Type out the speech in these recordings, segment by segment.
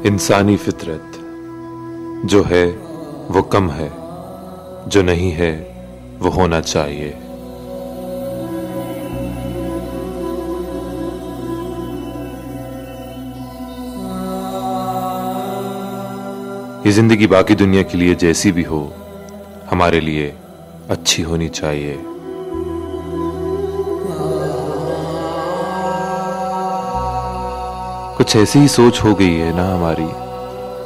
इंसानी फितरत जो है वो कम है, जो नहीं है वो होना चाहिए। ये जिंदगी बाकी दुनिया के लिए जैसी भी हो, हमारे लिए अच्छी होनी चाहिए। कुछ ऐसी ही सोच हो गई है ना हमारी,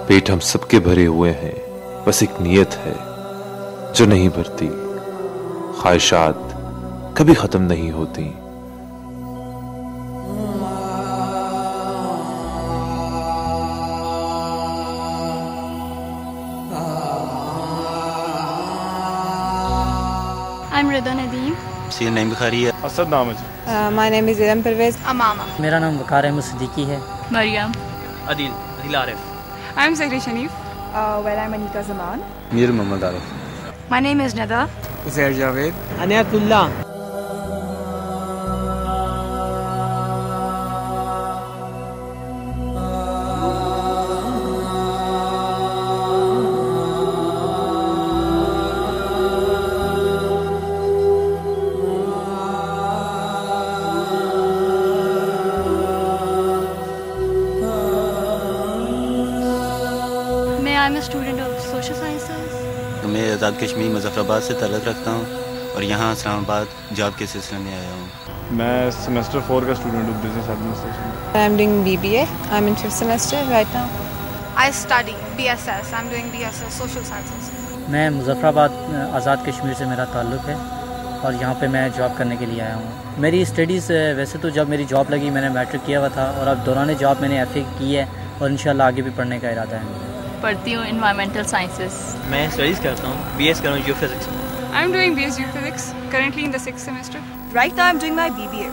पेट हम सबके भरे हुए हैं, बस एक नीयत है जो नहीं भरती, ख्वाहिशात कभी खत्म नहीं होती। I'm Rida Nadeem. Surname Bukhari है। असद नाम है। My name is Iram Pervez. Amama. मेरा नाम वकार अहमद सिद्दीकी है। Maryam. Adeel Arif. I'm Zahri Shanif. I'm Anika Zaman. Mir Mohammad Arif. My name is Nada. Uzair Javed. अनियतुल्लाह। I'm a student of social sciences. मैं आज़ाद कश्मीर मुज़फ़्फ़राबाद से ताल्लुक़ रखता हूँ और यहाँ इस्लामाबाद जॉब के सिलसिले में आया हूँ। मैं सेमेस्टर 4 का स्टूडेंट हूँ, business administration. I'm doing BBA. I'm in 5th semester right now. I study BSS. I'm doing BSS social sciences. मैं मुज़फ़्फ़राबाद आज़ाद कश्मीर से मेरा ताल्लुक़ है और यहाँ पे मैं जॉब करने के लिए आया हूँ। मेरी स्टडीज़ वैसे तो जब मेरी जॉब लगी मैंने मैट्रिक किया हुआ था और अब दौरान जॉब मैंने FA की है और इंशाल्लाह आगे भी पढ़ने का इरादा है। पढ़ती हूँ environmental sciences. मैं स्टडीज़ करता हूँ, BS कर रहा हूँ जियोफिज़िक्स में। I'm doing BS Geophysics. Currently in the 6th semester. Right now I'm doing my BBA.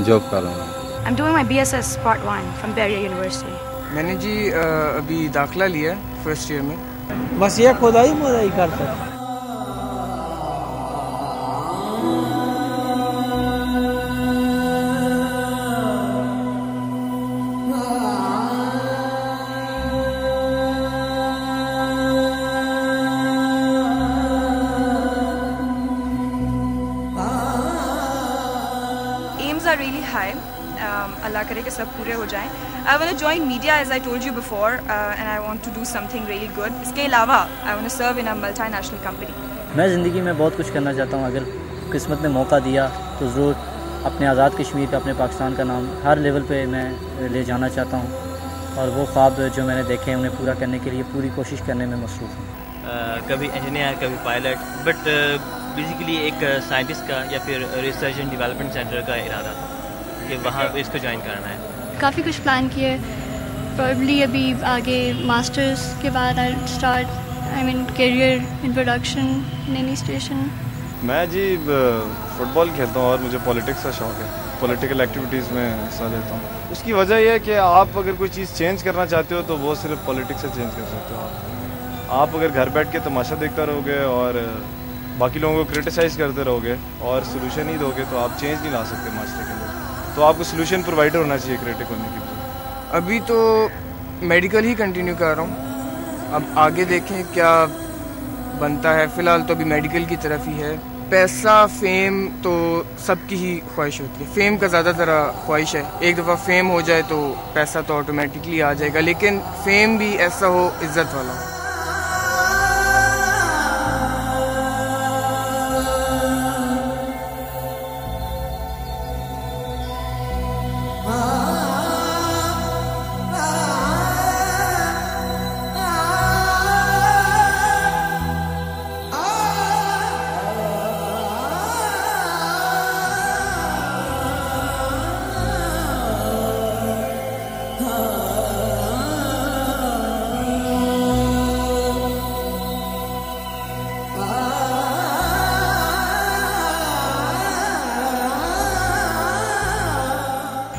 Job कर रहा हूँ। I'm doing my BSS Part 1 from Beria University. मैंने जी अभी दाखिला लिया फर्स्ट ईयर में। बस ये खुदाई करता है। Aims are really high. Allah करे कि सब पूरे हो जाएं. I want to join media as I told you before and I want to do something really good. इसके अलावा I want to serve in a multinational company. मैं ज़िंदगी में बहुत कुछ करना चाहता हूँ, अगर किस्मत ने मौका दिया तो ज़रूर अपने आज़ाद कश्मीर का, अपने पाकिस्तान का नाम हर लेवल पे मैं ले जाना चाहता हूँ और वो ख्वाब जो मैंने देखे हैं उन्हें पूरा करने के लिए पूरी कोशिश करने में मसरूफ़ हूँ। कभी इंजीनियर, कभी पायलट, बट बेसिकली एक साइंटिस्ट का या फिर रिसर्च एंड डेवलपमेंट सेंटर का इरादा था कि वहाँ इसको ज्वाइन करना है। काफ़ी कुछ प्लान किए, प्रॉब्ली अभी आगे मास्टर्स के बाद I start career in production in any station. मैं जी फुटबॉल खेलता हूँ और मुझे पॉलिटिक्स का शौक़ है, पॉलिटिकल एक्टिविटीज़ में हिस्सा लेता हूँ। उसकी वजह यह है कि आप अगर कोई चीज़ चेंज करना चाहते हो तो वो सिर्फ पॉलिटिक्स से चेंज कर सकते हो। आप अगर घर बैठ के तमाशा देखता रहोगे और बाकी लोगों को क्रिटिसाइज़ करते रहोगे और सोल्यूशन ही दोगे तो आप चेंज नहीं ला सकते मास्टर के लिए। तो आपको सोल्यूशन प्रोवाइडर होना चाहिए क्रिटिक होने के लिए। अभी तो मेडिकल ही कंटिन्यू कर रहा हूँ, अब आगे देखें क्या बनता है। फ़िलहाल तो अभी मेडिकल की तरफ ही है। पैसा, फेम तो सबकी ही ख्वाहिश होती है। फेम का ज़्यादातर ख्वाहिश है, एक दफ़ा फेम हो जाए तो पैसा तो ऑटोमेटिकली आ जाएगा, लेकिन फेम भी ऐसा हो इज़्ज़त वाला हो।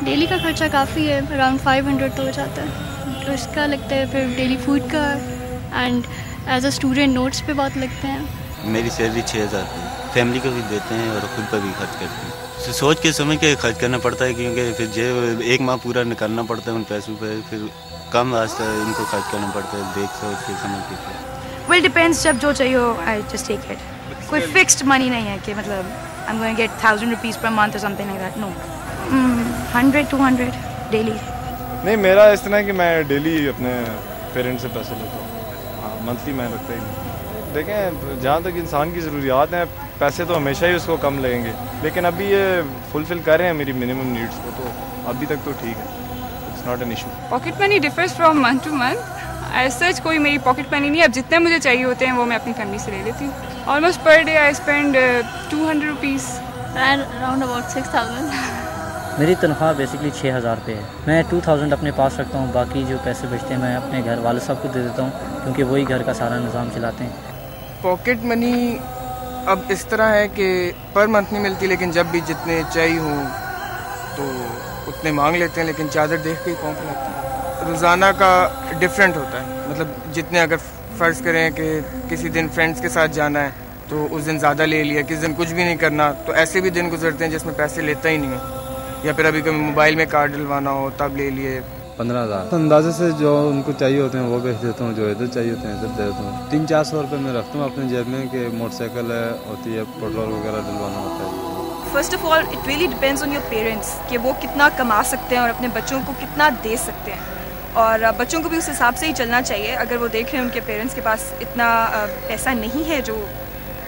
डेली का खर्चा काफ़ी है, अराउंड 500 तो हो जाता है, तो इसका लगता है फिर डेली फूड का and as a student notes पे बहुत लगते हैं। मेरी सैलरी 6000 है। फैमिली को भी देते हैं और खुद पर भी खर्च करते हैं। सोच के समझ के खर्च करना पड़ता है, क्योंकि फिर जेब एक माह पूरा निकालना पड़ता है उन पैसों पे, फिर कम रास्ता इनको खर्च करना पड़ता है, देख सोच के समझ के। वेल डिपेंड्स, जब जो चाहिए हो आई जस्ट टेक इट। कोई फिक्स्ड मनी नहीं है कि मतलब I am going to get 1000 rupees per month और something like that, no. 100-200 daily. नहीं, मेरा इस तरह है कि मैं डेली अपने पेरेंट्स से पैसे लेता हूँ। हाँ, मंथली मैं रखता ही नहीं। देखें, जहाँ तक इंसान की ज़रूरियात हैं, पैसे तो हमेशा ही उसको कम लगेंगे, लेकिन अभी ये फुलफ़िल कर रहे हैं मेरी मिनिमम नीड्स को, तो अभी तक तो ठीक है, it's not an issue. Pocket money differs from month to month. As such कोई मेरी पॉकेट मनी नहीं है। अब जितने मुझे चाहिए होते हैं वो मैं अपनी फैमिली से ले लेती हूँ। Almost per day I spend 200 rupees and around about 6000। मेरी तनख्वाह बेसिकली 6000 रुपये है। मैं 2000 अपने पास रखता हूँ, बाकी जो पैसे बचते हैं मैं अपने घर वाले साहब को दे देता हूँ, क्योंकि वही घर का सारा निज़ाम चलाते हैं। पॉकेट मनी अब इस तरह है कि पर मंथ नहीं मिलती, लेकिन जब भी जितने चाहिए हों तो उतने मांग लेते हैं, लेकिन चादर देख के ही कौन खिलाते हैं। रोज़ाना का डिफरेंट होता है, मतलब जितने अगर फ़र्ज़ करें कि किसी दिन फ्रेंड्स के साथ जाना है तो उस दिन ज़्यादा ले लिया, किसी दिन कुछ भी नहीं करना, तो ऐसे भी दिन गुजरते हैं जिसमें पैसे लेता ही नहीं हो, या फिर अभी कभी मोबाइल में कार्ड डलवाना हो तब ले लिए। 15,000 अंदाजे से जो उनको चाहिए होते हैं वो भेज देता हूँ, जो इधर चाहिए होते हैं इधर दे देता हूँ। 300-400 रुपये मैं रखता हूँ अपने जेब में कि मोटरसाइकिल होती है, पेट्रोल वगैरह डलवाना होता है। First of all it really depends on your parents कि वो कितना कमा सकते हैं और अपने बच्चों को कितना दे सकते हैं, और बच्चों को भी उस हिसाब से ही चलना चाहिए। अगर वो देख रहे हैं उनके पेरेंट्स के पास इतना पैसा नहीं है जो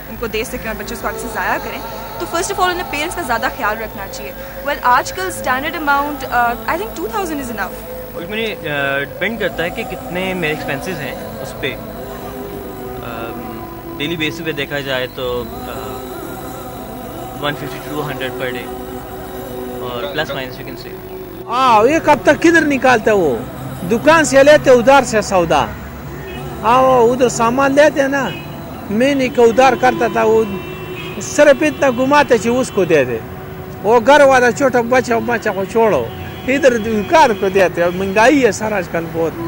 उनको दे सकें और बच्चों को आगे से ज़ाया करें, तो फर्स्ट ऑफ ऑल उन्हें पेरेंट्स का ज़्यादा ख्याल रखना चाहिए। वेल आजकल standard amount I think 2000 is enough. और मुझे डिपेंड करता है कि कितने मेरे एक्सपेंसेस हैं उस पर। डेली बेसिस पे देखा जाए तो 150 to 200 पर डे, और plus minus you can say. ये कब तक किधर निकालते वो? दुकान से लेते उधार से सौदा, उधर सामान लेते हैं ना, मैं नहीं का उधार करता था, वो सिर्फ इतना घुमाते थे उसको दे दे, वो घर वाला छोटा बच्चा को छोड़ो, इधर दुकान को देते। महंगाई है सर आजकल बहुत।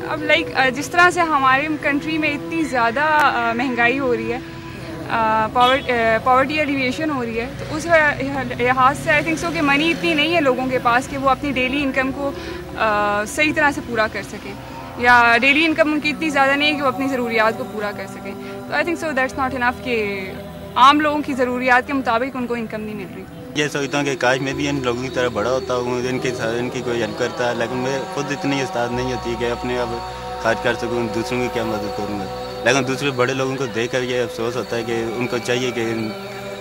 अब लाइक जिस तरह से हमारे कंट्री में इतनी ज़्यादा महंगाई हो रही है, पॉवर्टी एलिवेशन हो रही है, तो उस लिहाज से आई थिंक सो कि मनी इतनी नहीं है लोगों के पास कि वो अपनी डेली इनकम को सही तरह से पूरा कर सकें, या डेली इनकम उनकी इतनी ज़्यादा नहीं है कि वो अपनी ज़रूरियात को पूरा कर सकें। तो I think so that's not enough कि आम लोगों की ज़रूरियात के मुताबिक उनको इनकम नहीं मिल रही। ये सोचता हूँ कि काश मैं भी इन लोगों की तरह बड़ा होता हूँ, इनकी कोई हेल्प करता है, लेकिन मैं खुद इतनी उस्ताद नहीं होती कि अपने अब खर्च कर सकूँ, दूसरों की क्या मदद करूँगा। लेकिन दूसरे बड़े लोगों को देख कर ये अफसोस होता है कि उनको चाहिए कि इन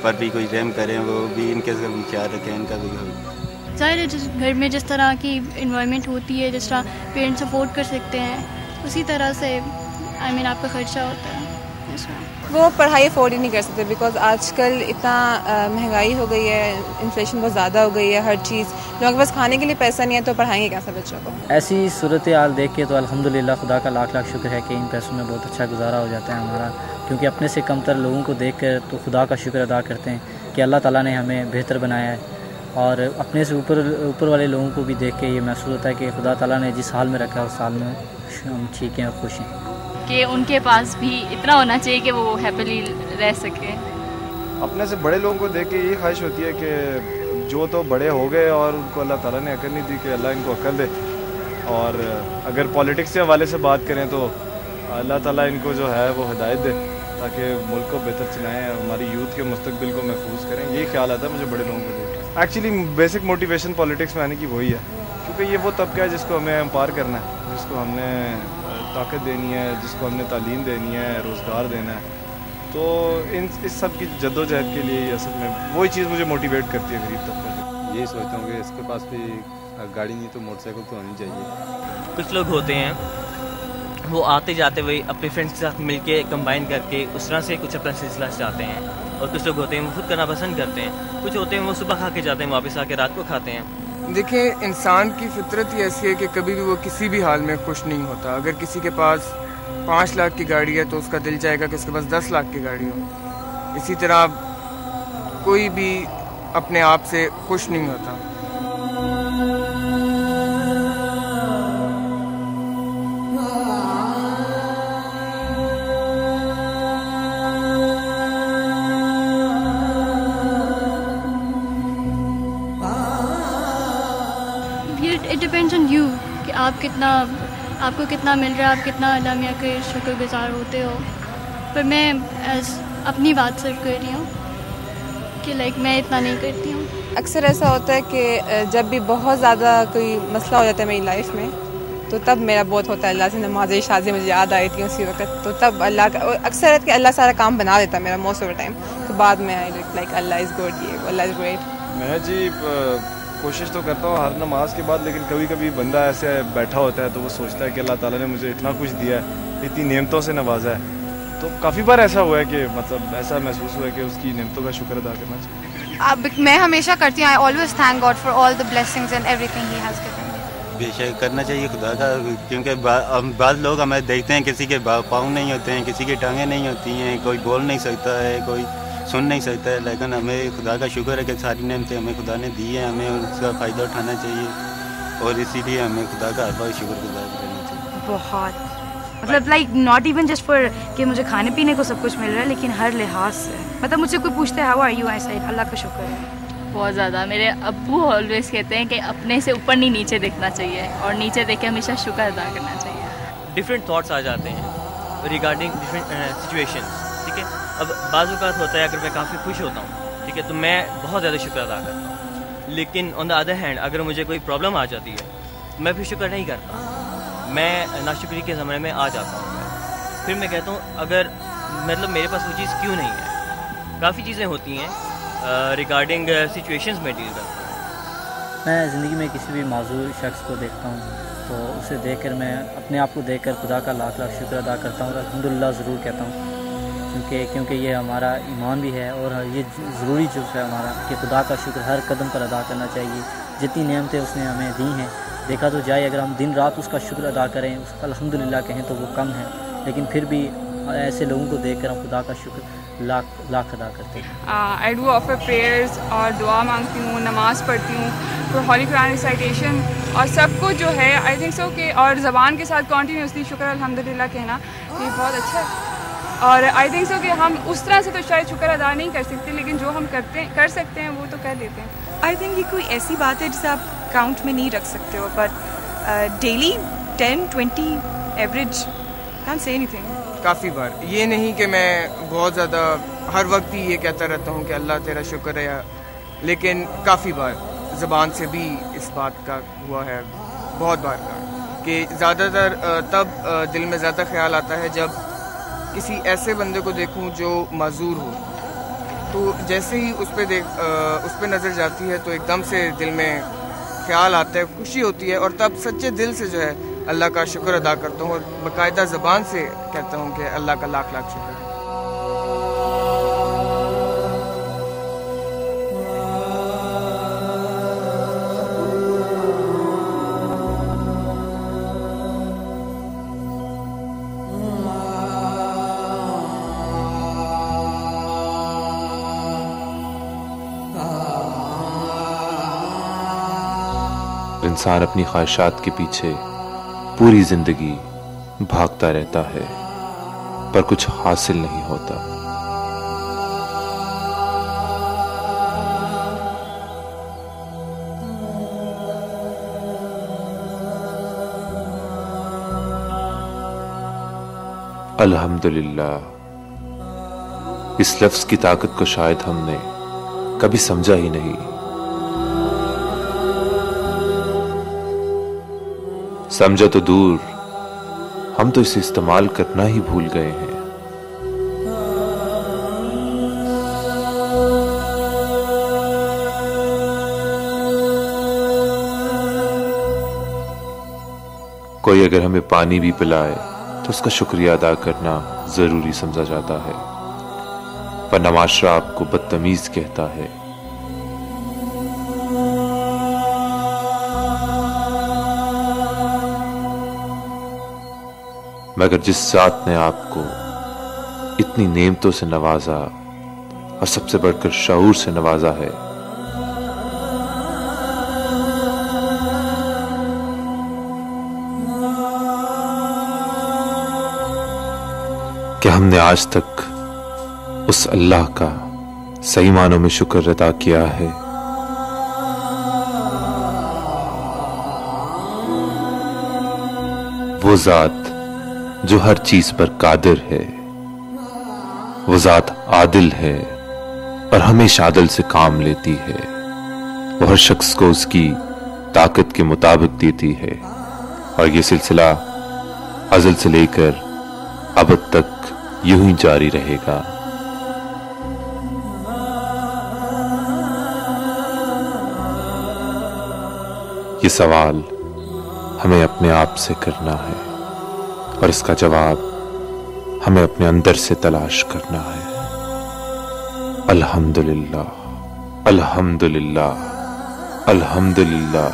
पर भी कोई रहम करें, वो भी इनके भी ख्याल रखें, इनका भी। ज़ाहिर है जिस घर में जिस तरह की इन्वायरमेंट होती है, जिस तरह पेरेंट्स अफोर्ड कर सकते हैं, उसी तरह से आपका खर्चा होता है। वो पढ़ाई अफोर्ड ही नहीं कर सकते, बिकॉज आजकल इतना महंगाई हो गई है, इन्फ्लेशन बहुत ज़्यादा हो गई है, हर चीज़ लोगों के पास खाने के लिए पैसा नहीं है, तो पढ़ाएंगे कैसे बच्चों को? ऐसी सूरत हाल देख के तो अल्हम्दुलिल्लाह खुदा का लाख लाख शुक्र है कि इन पैसों में बहुत अच्छा गुजारा हो जाता है हमारा, क्योंकि अपने से कमतर लोगों को देख कर तो खुदा का शुक्र अदा करते हैं कि अल्लाह ताला ने हमें बेहतर बनाया है, और अपने से ऊपर वाले लोगों को भी देख के ये महसूस होता है कि खुदा ताला ने जिस हाल में रखा है उस हाल में हम ठीक हैं और खुश हैं, कि उनके पास भी इतना होना चाहिए कि वो हैप्पीली रह सके। अपने से बड़े लोगों को देख के ये ख्वाहिश होती है कि जो तो बड़े हो गए और उनको अल्लाह ताला ने अकल नहीं दी, कि अल्लाह इनको अकल दे। और अगर पॉलिटिक्स के हवाले से बात करें तो अल्लाह ताला इनको जो है वो हिदायत दे, ताकि मुल्क को बेहतर चलाएँ, हमारी यूथ के मुस्तकबिल को महफूज करें। यही ख्याल आता है मुझे बड़े लोगों को देख के। एक्चुअली बेसिक मोटिवेशन पॉलिटिक्स में आने की वही है, क्योंकि ये वो तबका है जिसको हमें एम्पावर करना है, जिसको हमने ताकत देनी है, जिसको हमने तालीम देनी है, रोज़गार देना है। तो इस सब की जद्दोजहद के लिए असल में वही चीज़ मुझे मोटिवेट करती है गरीब तबका। यही सोचता हूँ कि इसके पास भी गाड़ी नहीं तो मोटरसाइकिल तो होनी चाहिए। कुछ लोग होते हैं वो आते जाते हुए अपने फ्रेंड्स के साथ मिलके कंबाइन करके उस तरह से कुछ अपना सिलसिला चाहते हैं, और कुछ लोग होते हैं वो खुद करना पसंद करते हैं। कुछ होते हैं वो सुबह खा के जाते हैं, वापस आके रात को खाते हैं। देखिए, इंसान की फितरत ही ऐसी है कि कभी भी वो किसी भी हाल में खुश नहीं होता। अगर किसी के पास 5 लाख की गाड़ी है तो उसका दिल चाहेगा कि उसके पास 10 लाख की गाड़ी हो। इसी तरह कोई भी अपने आप से खुश नहीं होता। इट डिपेंड्स ऑन यू कि आपको कितना मिल रहा है, आप कितना अल्लाह मियाँ के शुक्रगुजार होते हो। पर मैं एज अपनी बात सिर्फ कर रही हूँ कि लाइक मैं इतना नहीं करती हूँ। अक्सर ऐसा होता है कि जब भी बहुत ज़्यादा कोई मसला हो जाता है मेरी लाइफ में, तो तब मेरा बहुत होता है अल्लाह से नमाज़ शादी मुझे याद आई थी उसी वक्त। तो तब अल्लाह का अक्सर है कि अल्लाह सारा काम बना देता है मेरा मोस्ट ऑफ द टाइम। तो बाद में I like Allah is good, ये अल्लाह इज़ ग्रेट। मैं जी कोशिश तो करता हूँ हर नमाज के बाद, लेकिन कभी कभी बंदा ऐसे बैठा होता है तो वो सोचता है कि अल्लाह ताला ने मुझे इतना कुछ दिया है, इतनी नेमतों से नवाजा है। तो काफ़ी बार ऐसा हुआ है कि मतलब ऐसा महसूस हुआ है कि उसकी नेमतों का शुक्र अदा करना चाहिए। मैं हमेशा करती हूँ, I always thank God for all the blessings and everything he has given me. बेशक करना चाहिए खुदा का, क्योंकि बाद लोग हमें देखते हैं किसी के पाँव नहीं होते हैं, किसी की टांगें नहीं होती हैं, कोई बोल नहीं सकता है, कोई सुन नहीं सकता है। लेकिन हमें खुदा का शुक्र है कि सारी नेमतें हमें खुदा ने दी हैं, हमें उसका फ़ायदा उठाना चाहिए और इसीलिए हमें खुदा का हर बार शुक्रगुजार करना चाहिए। बहुत मतलब like not even just for कि मुझे खाने पीने को सब कुछ मिल रहा है, लेकिन हर लिहाज से मतलब मुझसे कोई पूछता है हाउ आर यू, ऐसा अल्लाह का शुक्र है बहुत ज़्यादा। मेरे अब्बू ऑलवेज कहते हैं कि अपने से ऊपर नहीं नीचे देखना चाहिए और नीचे देख के हमेशा शुक्र अदा करना चाहिए। डिफरेंट थॉट्स आ जाते हैं रिगार्डिंग डिफरेंट सिचुएशंस, ठीक है। अब बाज़ औक़ात होता है अगर मैं काफ़ी खुश होता हूँ, ठीक है, तो मैं बहुत ज़्यादा शुक्र अदा करता हूँ। लेकिन ऑन द अदर हैंड अगर मुझे कोई प्रॉब्लम आ जाती है मैं फिर शुक्र नहीं करता, मैं नाशुक्री के ज़माने में आ जाता हूँ। फिर मैं कहता हूँ अगर मतलब मेरे पास वो चीज़ क्यों नहीं है। काफ़ी चीज़ें होती हैं रिगार्डिंग सिचुएशंस में डील करता हूँ। मैं ज़िंदगी में किसी भी माजूर शख्स को देखता हूँ तो उसे देखकर मैं अपने आप को देखकर खुदा का लाख लाख शुक्र अदा करता हूँ और अल्हम्दुलिल्लाह ज़रूर कहता हूँ, क्योंकि ये हमारा ईमान भी है और ये ज़रूरी चीज़ है हमारा कि खुदा का शुक्र हर कदम पर अदा करना चाहिए। जितनी नेमतें उसने हमें दी हैं, देखा तो जाए अगर हम दिन रात उसका शुक्र अदा करें, उसका अल्हम्दुलिल्लाह कहें तो वो कम है, लेकिन फिर भी ऐसे लोगों को देखकर हम खुदा का शुक्र लाख अदा करते हैं। आई डू ऑफर प्रेयर्स और दुआ मांगती हूँ, नमाज़ पढ़ती हूँ, फिर हॉली कुरान रिसाइटेशन और सब कुछ जो है आई थिंक सो कि और ज़बान के साथ कॉन्टीन्यूसली शुक्र अल्हम्दुलिल्लाह कहना ये बहुत अच्छा है। और आई थिंक सो कि हम उस तरह से तो शायद शुक्र अदा नहीं कर सकते, लेकिन जो हम कर सकते हैं वो तो कर लेते हैं। आई थिंक ये कोई ऐसी बात है जिसे आप काउंट में नहीं रख सकते हो, but daily 10-20 average can say anything. काफ़ी बार ये नहीं कि मैं बहुत ज़्यादा हर वक्त ही ये कहता रहता हूँ कि अल्लाह तेरा शुक्र है, लेकिन काफ़ी बार ज़बान से भी इस बात का हुआ है बहुत बार का कि ज़्यादातर तब दिल में ज़्यादा ख्याल आता है जब किसी ऐसे बंदे को देखूं जो माजूर हो। तो जैसे ही उस पर नज़र जाती है तो एकदम से दिल में ख्याल आता है, खुशी होती है और तब सच्चे दिल से जो है अल्लाह का शुक्र अदा करता हूँ और बाकायदा ज़बान से कहता हूँ कि अल्लाह का लाख लाख शुक्र है। इंसान अपनी ख्वाहिशात के पीछे पूरी जिंदगी भागता रहता है पर कुछ हासिल नहीं होता। अल्हम्दुलिल्लाह, इस लफ्ज की ताकत को शायद हमने कभी समझा ही नहीं। समझा तो दूर, हम तो इसे इस्तेमाल करना ही भूल गए हैं। कोई अगर हमें पानी भी पिलाए तो उसका शुक्रिया अदा करना जरूरी समझा जाता है, वरना माशरा आपको बदतमीज कहता है। मगर जिस ज़ात ने आपको इतनी नेमतों से नवाजा और सबसे बढ़कर शऊर से नवाजा है, कि हमने आज तक उस अल्लाह का सही मानों में शुक्र अदा किया है। वो ज़ात जो हर चीज पर कादिर है, वो ज़ात आदिल है और हमेशा आदल से काम लेती है। वो हर शख्स को उसकी ताकत के मुताबिक देती है और ये सिलसिला अज़ल से लेकर अब तक यूं ही जारी रहेगा। ये सवाल हमें अपने आप से करना है और इसका जवाब हमें अपने अंदर से तलाश करना है। अल्हम्दुलिल्लाह, अल्हम्दुलिल्लाह, अल्हम्दुलिल्लाह।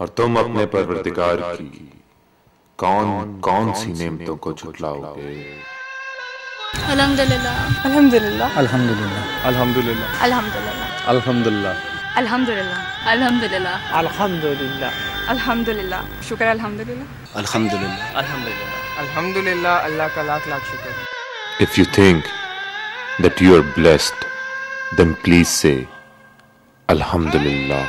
और तुम अपने परवरदिगार की कौन कौन सी नेमतों को झुटलाओगे? अल्हम्दुलिल्लाह, अल्हम्दुलिल्लाह, अल्हम्दुलिल्लाह, अल्हम्दुलिल्लाह, अल्हम्दुलिल्लाह, अल्हम्दुलिल्लाह, अल्हम्दुलिल्लाह, अल्हम्दुलिल्लाह, अल्हम्दुलिल्लाह, अल्हम्दुलिल्लाह, शुक्र अल्हम्दुलिल्लाह, अल्हम्दुलिल्लाह, अल्हम्दुलिल्लाह, अल्हम्दुलिल्लाह, अल्लाह का लाख लाख शुक्र। If you think that you are blessed, then please say Alhamdulillah.